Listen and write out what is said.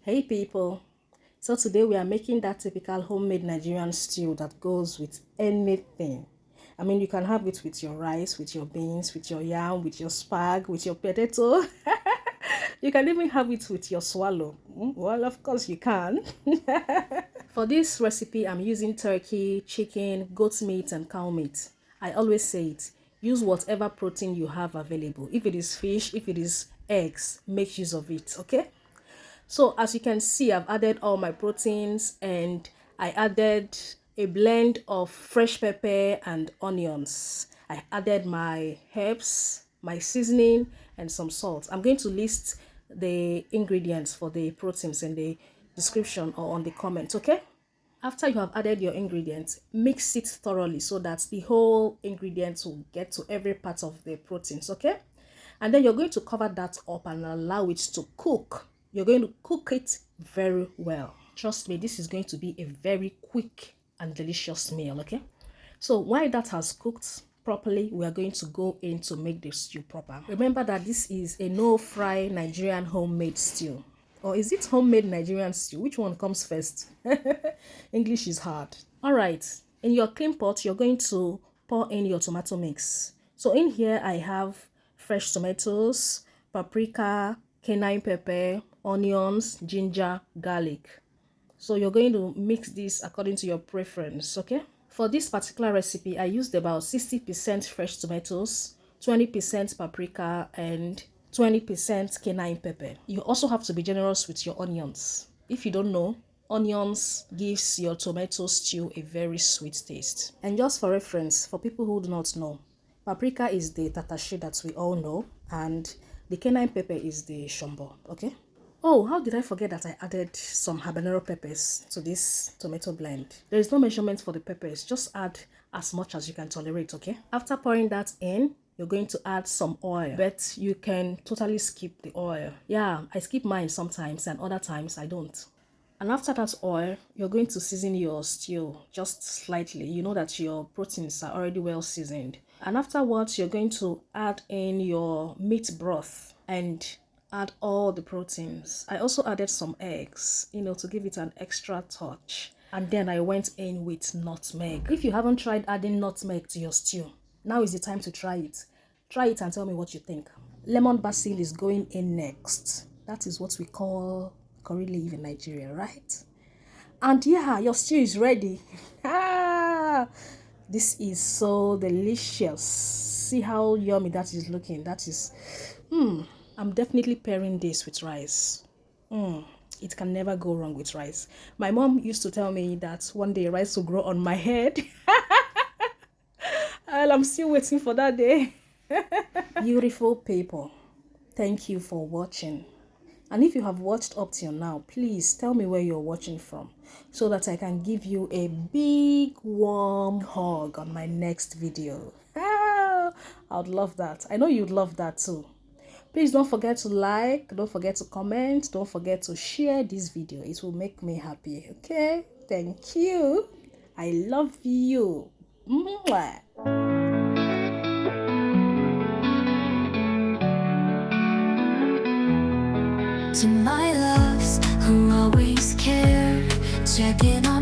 Hey people, so today we are making that typical homemade Nigerian stew that goes with anything. I mean, you can have it with your rice, with your beans, with your yam, with your spag, with your potato. You can even have it with your swallow. Well, of course you can. For this recipe, I'm using turkey, chicken, goat meat, and cow meat. I always say it, use whatever protein you have available. If it is fish, if it is eggs, make use of it, okay? So as you can see, I've added all my proteins and I added a blend of fresh pepper and onions. I added my herbs, my seasoning, and some salt. I'm going to list the ingredients for the proteins in the description or on the comments, okay? After you have added your ingredients, mix it thoroughly so that the whole ingredients will get to every part of the proteins, okay? And then you're going to cover that up and allow it to cook. You're going to cook it very well. Trust me, this is going to be a very quick and delicious meal, okay? So while that has cooked properly, we are going to go in to make the stew proper. Remember that this is a no-fry Nigerian homemade stew. Or is it homemade Nigerian stew? Which one comes first? English is hard. All right, in your clean pot, you're going to pour in your tomato mix. So in here, I have fresh tomatoes, paprika, cayenne pepper, onions, ginger, garlic. So you're going to mix this according to your preference, okay? For this particular recipe, I used about 60% fresh tomatoes, 20% paprika, and 20% cayenne pepper. You also have to be generous with your onions. If you don't know, onions gives your tomato stew a very sweet taste. And just for reference, for people who do not know, paprika is the tatashi that we all know, and the cayenne pepper is the shombo, okay? Oh, how did I forget that I added some habanero peppers to this tomato blend? There is no measurement for the peppers, just add as much as you can tolerate, okay? After pouring that in, you're going to add some oil, but you can totally skip the oil. Yeah, I skip mine sometimes and other times I don't. And after that oil, you're going to season your stew just slightly. You know that your proteins are already well seasoned. And afterwards, you're going to add in your meat broth and add all the proteins. I also added some eggs, to give it an extra touch. And then I went in with nutmeg. If you haven't tried adding nutmeg to your stew, now is the time to try it. Try it and tell me what you think. Lemon basil is going in next. That is what we call curry leaf in Nigeria, right? And yeah, your stew is ready. This is so delicious. See how yummy that is looking. That is, I'm definitely pairing this with rice. It can never go wrong with rice. My mom used to tell me that one day rice will grow on my head. Well, I'm still waiting for that day. Beautiful people, thank you for watching. And if you have watched up till now, please tell me where you're watching from so that I can give you a big warm hug on my next video. I'd love that. I know you'd love that too. Please don't forget to like, don't forget to comment, don't forget to share this video. It will make me happy, okay? Thank you. I love you. Mwah. To my loves who always care, checking on